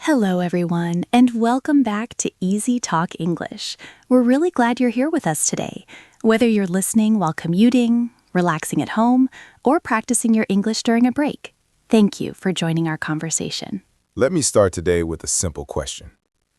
Hello, everyone, and welcome back to EasyTalk English. We're really glad you're here with us today. Whether you're listening while commuting, relaxing at home, or practicing your English during a break, thank you for joining our conversation. Let me start today with a simple question.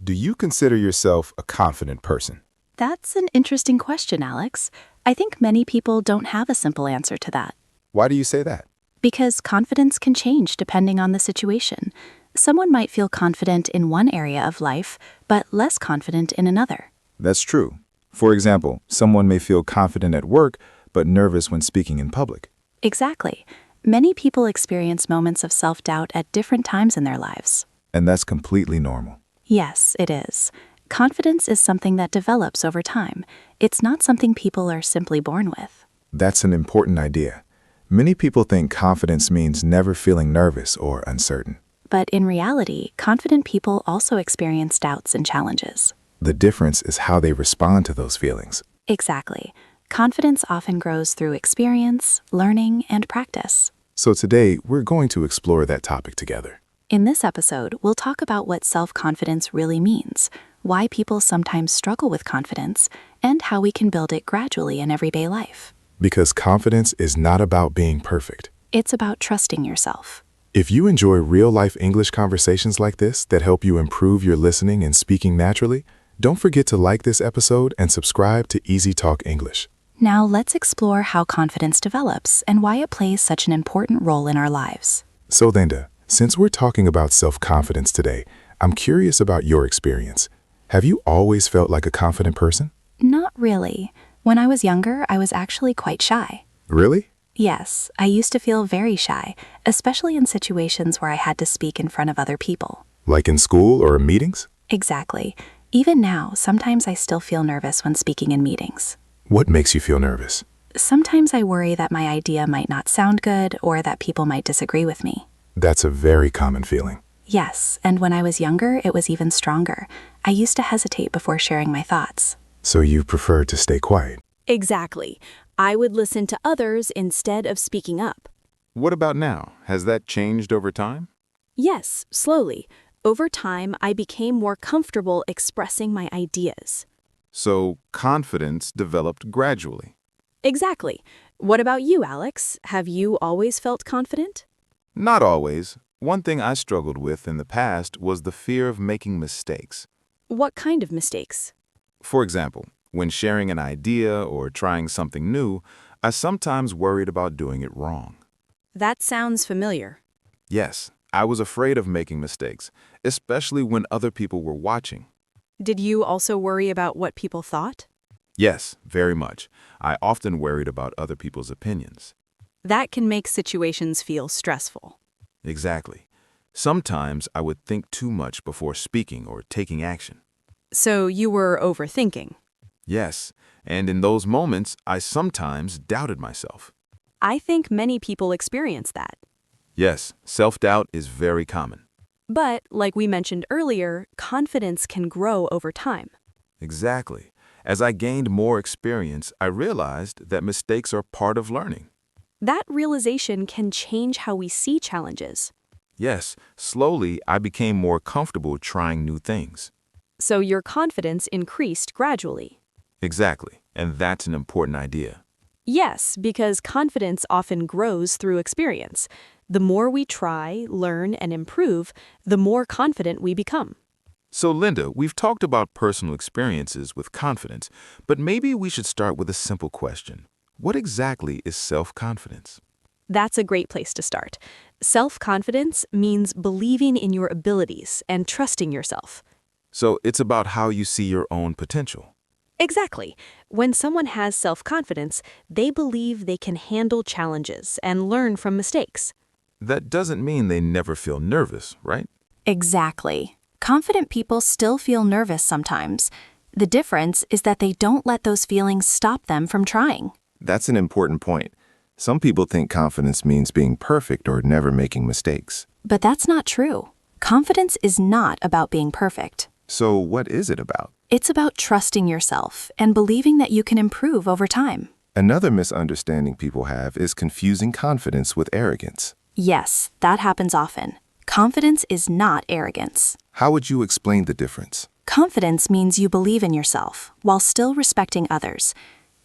Do you consider yourself a confident person? That's an interesting question, Alex. I think many people don't have a simple answer to that. Why do you say that? Because confidence can change depending on the situation. Someone might feel confident in one area of life, but less confident in another. That's true. For example, someone may feel confident at work, but nervous when speaking in public. Exactly. Many people experience moments of self-doubt at different times in their lives. And that's completely normal. Yes, it is. Confidence is something that develops over time. It's not something people are simply born with. That's an important idea. Many people think confidence means never feeling nervous or uncertain. But in reality, confident people also experience doubts and challenges. The difference is how they respond to those feelings. Exactly. Confidence often grows through experience, learning, and practice. So today, we're going to explore that topic together. In this episode, we'll talk about what self-confidence really means, why people sometimes struggle with confidence, and how we can build it gradually in everyday life. Because confidence is not about being perfect. It's about trusting yourself. If you enjoy real-life English conversations like this that help you improve your listening and speaking naturally, don't forget to like this episode and subscribe to EasyTalk English. Now let's explore how confidence develops and why it plays such an important role in our lives. So Linda, since we're talking about self-confidence today, I'm curious about your experience. Have you always felt like a confident person? Not really. When I was younger, I was actually quite shy. Really? Yes, I used to feel very shy, especially in situations where I had to speak in front of other people. Like in school or meetings? Exactly. Even now, sometimes I still feel nervous when speaking in meetings. What makes you feel nervous? Sometimes I worry that my idea might not sound good or that people might disagree with me. That's a very common feeling. Yes, and when I was younger, it was even stronger. I used to hesitate before sharing my thoughts. So you prefer to stay quiet? Exactly. I would listen to others instead of speaking up. What about now? Has that changed over time? Yes, slowly. Over time, I became more comfortable expressing my ideas. So confidence developed gradually. Exactly. What about you, Alex? Have you always felt confident? Not always. One thing I struggled with in the past was the fear of making mistakes. What kind of mistakes? For example, when sharing an idea or trying something new, I sometimes worried about doing it wrong. That sounds familiar. Yes, I was afraid of making mistakes, especially when other people were watching. Did you also worry about what people thought? Yes, very much. I often worried about other people's opinions. That can make situations feel stressful. Exactly. Sometimes I would think too much before speaking or taking action. So you were overthinking. Yes, and in those moments, I sometimes doubted myself. I think many people experience that. Yes, self-doubt is very common. But, like we mentioned earlier, confidence can grow over time. Exactly. As I gained more experience, I realized that mistakes are part of learning. That realization can change how we see challenges. Yes, slowly I became more comfortable trying new things. So your confidence increased gradually. Exactly, and that's an important idea. Yes, because confidence often grows through experience. The more we try, learn, and improve, the more confident we become. So Linda, we've talked about personal experiences with confidence, but maybe we should start with a simple question. What exactly is self-confidence? That's a great place to start. Self-confidence means believing in your abilities and trusting yourself. So it's about how you see your own potential. Exactly. When someone has self-confidence, they believe they can handle challenges and learn from mistakes. That doesn't mean they never feel nervous, right? Exactly. Confident people still feel nervous sometimes. The difference is that they don't let those feelings stop them from trying. That's an important point. Some people think confidence means being perfect or never making mistakes. But that's not true. Confidence is not about being perfect. So what is it about? It's about trusting yourself and believing that you can improve over time. Another misunderstanding people have is confusing confidence with arrogance. Yes, that happens often. Confidence is not arrogance. How would you explain the difference? Confidence means you believe in yourself while still respecting others.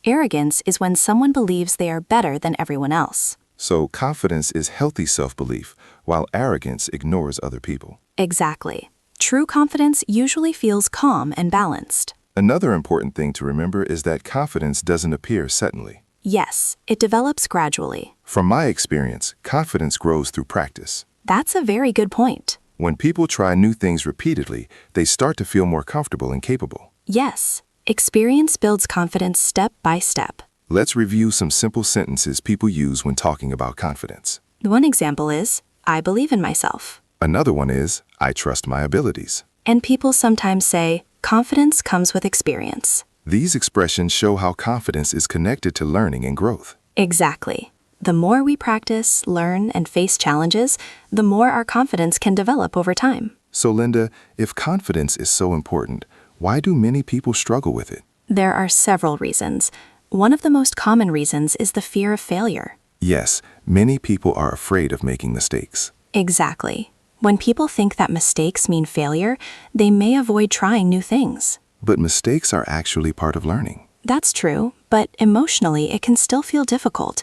Arrogance is when someone believes they are better than everyone else. So confidence is healthy self-belief, while arrogance ignores other people. Exactly. True confidence usually feels calm and balanced. Another important thing to remember is that confidence doesn't appear suddenly. Yes, it develops gradually. From my experience, confidence grows through practice. That's a very good point. When people try new things repeatedly, they start to feel more comfortable and capable. Yes, experience builds confidence step by step. Let's review some simple sentences people use when talking about confidence. One example is, I believe in myself. Another one is, I trust my abilities. And people sometimes say, confidence comes with experience. These expressions show how confidence is connected to learning and growth. Exactly. The more we practice, learn, and face challenges, the more our confidence can develop over time. So, Linda, if confidence is so important, why do many people struggle with it? There are several reasons. One of the most common reasons is the fear of failure. Yes, many people are afraid of making mistakes. Exactly. When people think that mistakes mean failure, they may avoid trying new things. But mistakes are actually part of learning. That's true, but emotionally it can still feel difficult.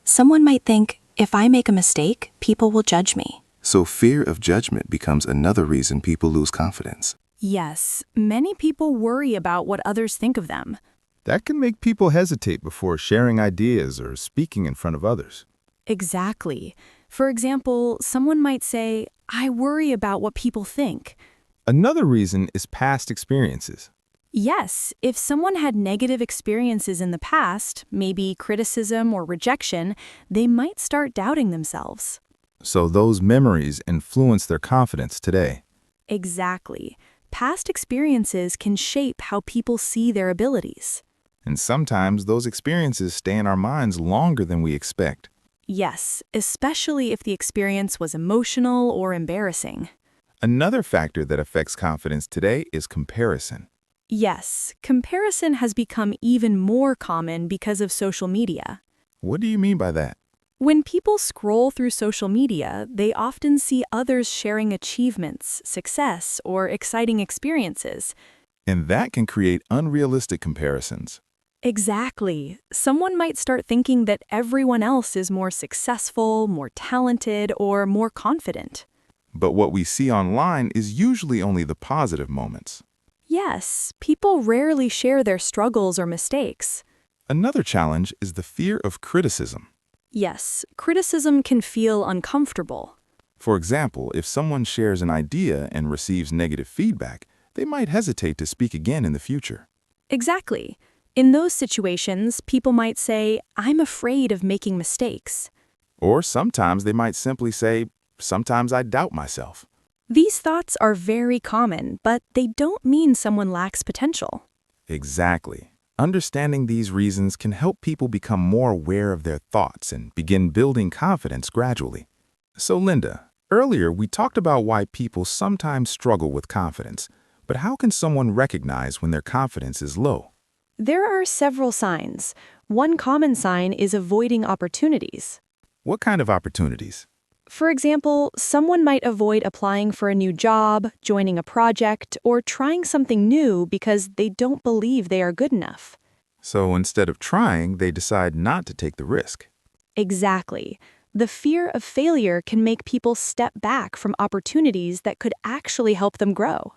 Someone might think, if I make a mistake, people will judge me. So fear of judgment becomes another reason people lose confidence. Yes, many people worry about what others think of them. That can make people hesitate before sharing ideas or speaking in front of others. Exactly. For example, someone might say, I worry about what people think. Another reason is past experiences. Yes, if someone had negative experiences in the past, maybe criticism or rejection, they might start doubting themselves. So those memories influence their confidence today. Exactly. Past experiences can shape how people see their abilities. And sometimes those experiences stay in our minds longer than we expect. Yes, especially if the experience was emotional or embarrassing. Another factor that affects confidence today is comparison. Yes, comparison has become even more common because of social media. What do you mean by that? When people scroll through social media, they often see others sharing achievements, success, or exciting experiences. And that can create unrealistic comparisons. Exactly. Someone might start thinking that everyone else is more successful, more talented, or more confident. But what we see online is usually only the positive moments. Yes, people rarely share their struggles or mistakes. Another challenge is the fear of criticism. Yes, criticism can feel uncomfortable. For example, if someone shares an idea and receives negative feedback, they might hesitate to speak again in the future. Exactly. In those situations, people might say, I'm afraid of making mistakes. Or sometimes they might simply say, sometimes I doubt myself. These thoughts are very common, but they don't mean someone lacks potential. Exactly. Understanding these reasons can help people become more aware of their thoughts and begin building confidence gradually. So, Linda, earlier we talked about why people sometimes struggle with confidence, but how can someone recognize when their confidence is low? There are several signs. One common sign is avoiding opportunities. What kind of opportunities? For example, someone might avoid applying for a new job, joining a project, or trying something new because they don't believe they are good enough. So instead of trying, they decide not to take the risk. Exactly. The fear of failure can make people step back from opportunities that could actually help them grow.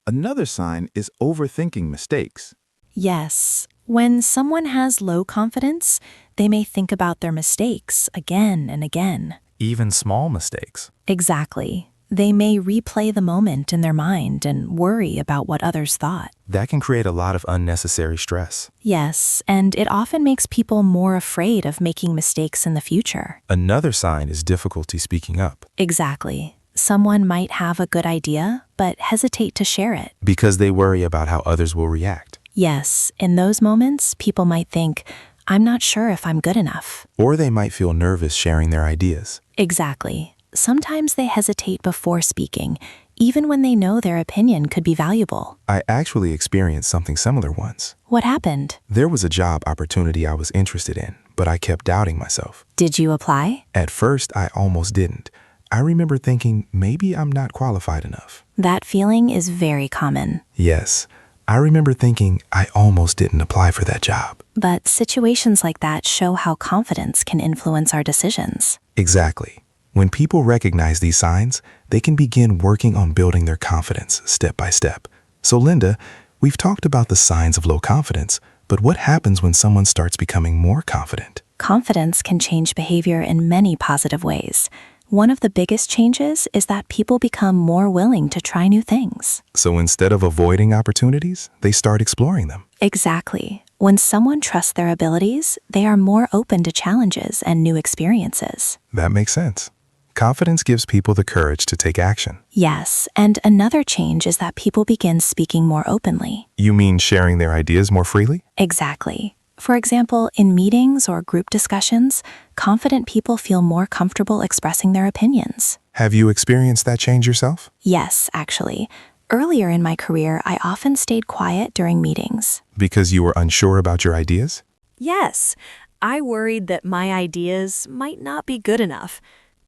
Another sign is overthinking mistakes. Yes, when someone has low confidence, they may think about their mistakes again and again. Even small mistakes. Exactly. They may replay the moment in their mind and worry about what others thought. That can create a lot of unnecessary stress. Yes, and it often makes people more afraid of making mistakes in the future. Another sign is difficulty speaking up. Exactly. Someone might have a good idea, but hesitate to share it. Because they worry about how others will react. Yes, in those moments, people might think, I'm not sure if I'm good enough. Or they might feel nervous sharing their ideas. Exactly. Sometimes they hesitate before speaking, even when they know their opinion could be valuable. I actually experienced something similar once. What happened? There was a job opportunity I was interested in, but I kept doubting myself. Did you apply? At first, I almost didn't. I remember thinking maybe I'm not qualified enough. That feeling is very common. Yes, I remember thinking I almost didn't apply for that job. But situations like that show how confidence can influence our decisions. Exactly. When people recognize these signs, they can begin working on building their confidence step by step. So Linda, we've talked about the signs of low confidence, but what happens when someone starts becoming more confident? Confidence can change behavior in many positive ways. One of the biggest changes is that people become more willing to try new things. So instead of avoiding opportunities, they start exploring them. Exactly. When someone trusts their abilities, they are more open to challenges and new experiences. That makes sense. Confidence gives people the courage to take action. Yes, and another change is that people begin speaking more openly. You mean sharing their ideas more freely? Exactly. For example, in meetings or group discussions, confident people feel more comfortable expressing their opinions. Have you experienced that change yourself? Yes, actually. Earlier in my career, I often stayed quiet during meetings. Because you were unsure about your ideas? Yes, I worried that my ideas might not be good enough.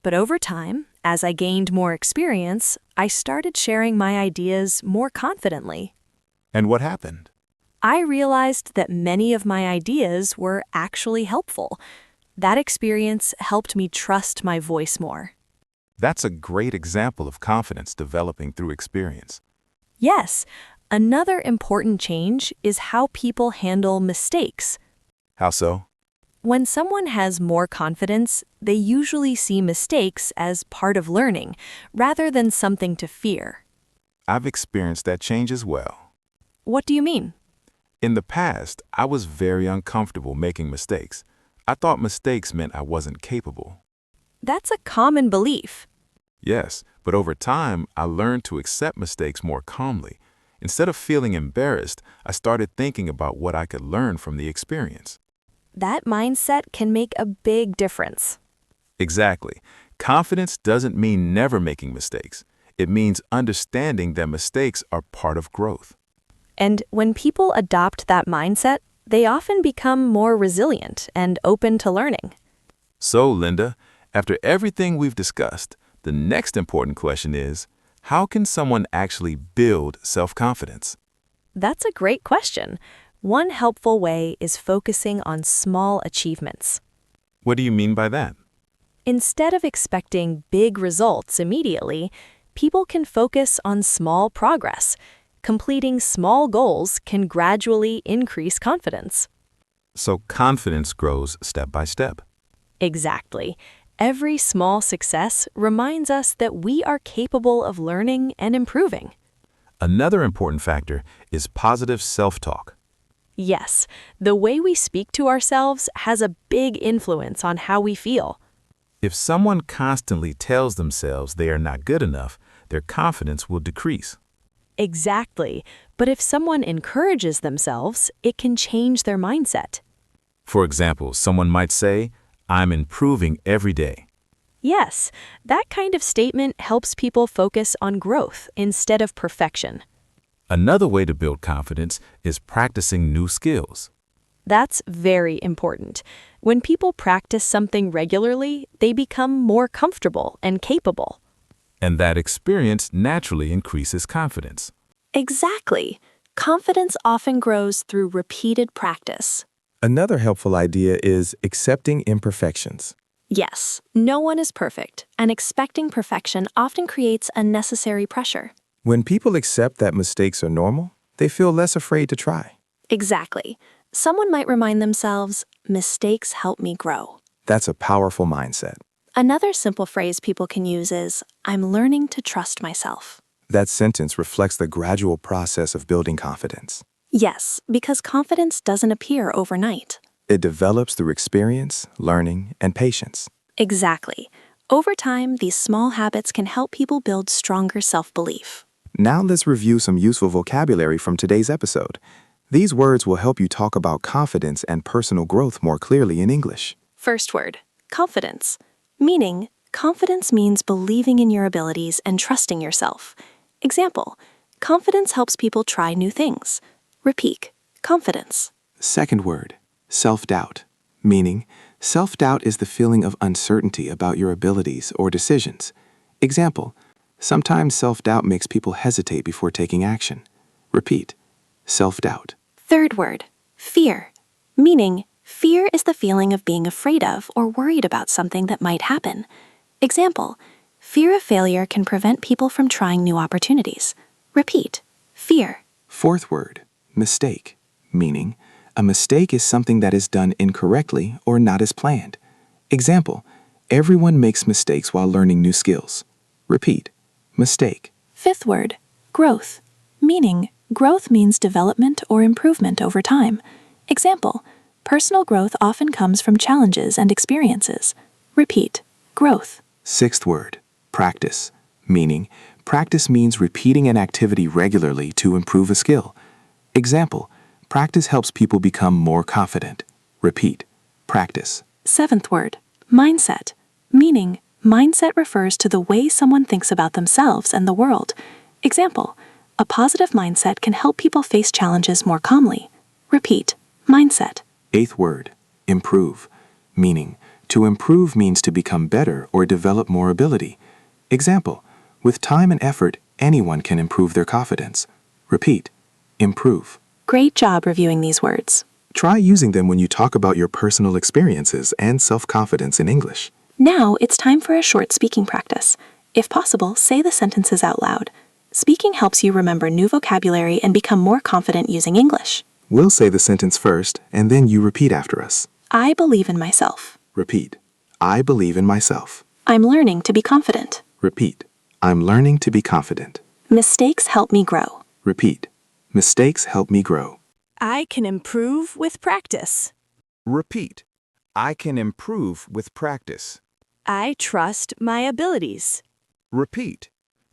But over time, as I gained more experience, I started sharing my ideas more confidently. And what happened? I realized that many of my ideas were actually helpful. That experience helped me trust my voice more. That's a great example of confidence developing through experience. Yes, another important change is how people handle mistakes. How so? When someone has more confidence, they usually see mistakes as part of learning, rather than something to fear. I've experienced that change as well. What do you mean? In the past, I was very uncomfortable making mistakes. I thought mistakes meant I wasn't capable. That's a common belief. Yes, but over time, I learned to accept mistakes more calmly. Instead of feeling embarrassed, I started thinking about what I could learn from the experience. That mindset can make a big difference. Exactly. Confidence doesn't mean never making mistakes. It means understanding that mistakes are part of growth. And when people adopt that mindset, they often become more resilient and open to learning. So, Linda, after everything we've discussed, the next important question is, how can someone actually build self-confidence? That's a great question. One helpful way is focusing on small achievements. What do you mean by that? Instead of expecting big results immediately, people can focus on small progress. Completing small goals can gradually increase confidence. So confidence grows step by step. Exactly. Every small success reminds us that we are capable of learning and improving. Another important factor is positive self-talk. Yes, the way we speak to ourselves has a big influence on how we feel. If someone constantly tells themselves they are not good enough, their confidence will decrease. Exactly. But if someone encourages themselves, it can change their mindset. For example, someone might say, "I'm improving every day." Yes, that kind of statement helps people focus on growth instead of perfection. Another way to build confidence is practicing new skills. That's very important. When people practice something regularly, they become more comfortable and capable. And that experience naturally increases confidence. Exactly. Confidence often grows through repeated practice. Another helpful idea is accepting imperfections. Yes, no one is perfect, and expecting perfection often creates unnecessary pressure. When people accept that mistakes are normal, they feel less afraid to try. Exactly. Someone might remind themselves, mistakes help me grow. That's a powerful mindset. Another simple phrase people can use is, I'm learning to trust myself. That sentence reflects the gradual process of building confidence. Yes, because confidence doesn't appear overnight. It develops through experience, learning, and patience. Exactly. Over time, these small habits can help people build stronger self-belief. Now let's review some useful vocabulary from today's episode. These words will help you talk about confidence and personal growth more clearly in English. First word, confidence. Meaning, confidence means believing in your abilities and trusting yourself. Example, confidence helps people try new things. Repeat, confidence. Second word, self-doubt. Meaning, self-doubt is the feeling of uncertainty about your abilities or decisions. Example, sometimes self-doubt makes people hesitate before taking action. Repeat, self-doubt. Third word, fear, meaning fear is the feeling of being afraid of or worried about something that might happen. Example, fear of failure can prevent people from trying new opportunities. Repeat, fear. Fourth word, mistake, meaning a mistake is something that is done incorrectly or not as planned. Example, everyone makes mistakes while learning new skills. Repeat, mistake. Fifth word, growth, meaning growth means development or improvement over time. Example, personal growth often comes from challenges and experiences. Repeat, growth. Sixth word, practice, meaning practice means repeating an activity regularly to improve a skill. Example, practice helps people become more confident. Repeat, practice. Seventh word, mindset, meaning mindset refers to the way someone thinks about themselves and the world. Example, a positive mindset can help people face challenges more calmly. Repeat, mindset. Eighth word, improve, meaning to improve means to become better or develop more ability. Example, with time and effort, anyone can improve their confidence. Repeat, improve. Great job reviewing these words. Try using them when you talk about your personal experiences and self-confidence in English. Now it's time for a short speaking practice. If possible, say the sentences out loud. Speaking helps you remember new vocabulary and become more confident using English. We'll say the sentence first, and then you repeat after us. I believe in myself. Repeat, I believe in myself. I'm learning to be confident. Repeat, I'm learning to be confident. Mistakes help me grow. Repeat, mistakes help me grow. I can improve with practice. Repeat, I can improve with practice. I trust my abilities. Repeat,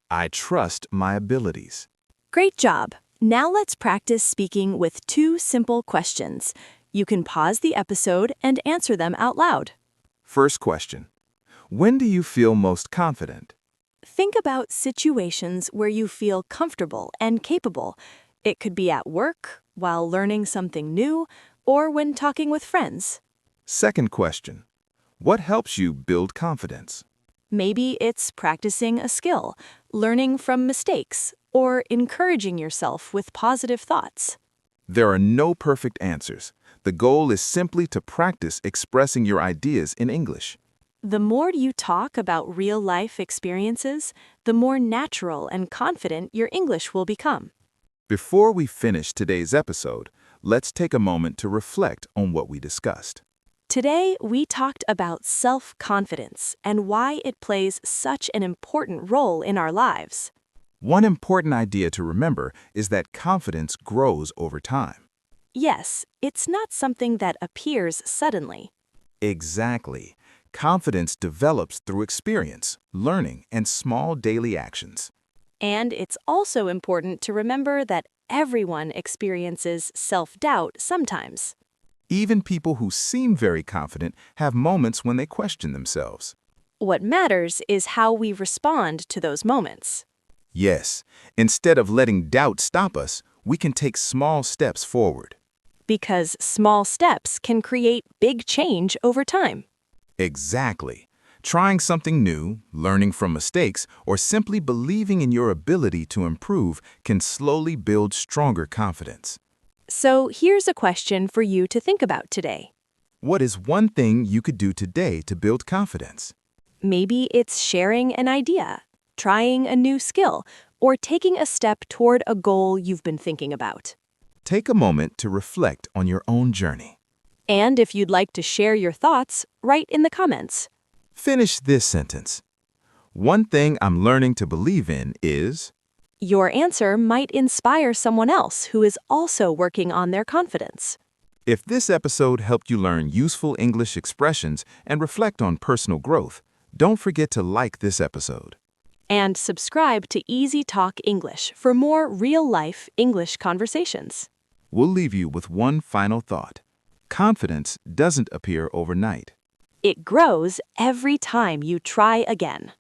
I trust my abilities. Great job. Now let's practice speaking with 2 simple questions. You can pause the episode and answer them out loud. First question, when do you feel most confident? Think about situations where you feel comfortable and capable. It could be at work, while learning something new, or when talking with friends. Second question, what helps you build confidence? Maybe it's practicing a skill, learning from mistakes, or encouraging yourself with positive thoughts. There are no perfect answers. The goal is simply to practice expressing your ideas in English. The more you talk about real-life experiences, the more natural and confident your English will become. Before we finish today's episode, let's take a moment to reflect on what we discussed. Today, we talked about self-confidence and why it plays such an important role in our lives. One important idea to remember is that confidence grows over time. Yes, it's not something that appears suddenly. Exactly. Confidence develops through experience, learning, and small daily actions. And it's also important to remember that everyone experiences self-doubt sometimes. Even people who seem very confident have moments when they question themselves. What matters is how we respond to those moments. Yes, instead of letting doubt stop us, we can take small steps forward. Because small steps can create big change over time. Exactly. Trying something new, learning from mistakes, or simply believing in your ability to improve can slowly build stronger confidence. So here's a question for you to think about today. What is one thing you could do today to build confidence? Maybe it's sharing an idea, trying a new skill, or taking a step toward a goal you've been thinking about. Take a moment to reflect on your own journey. And if you'd like to share your thoughts, write in the comments. Finish this sentence. One thing I'm learning to believe in is... Your answer might inspire someone else who is also working on their confidence. If this episode helped you learn useful English expressions and reflect on personal growth, don't forget to like this episode. And subscribe to EasyTalk English for more real-life English conversations. We'll leave you with one final thought. Confidence doesn't appear overnight. It grows every time you try again.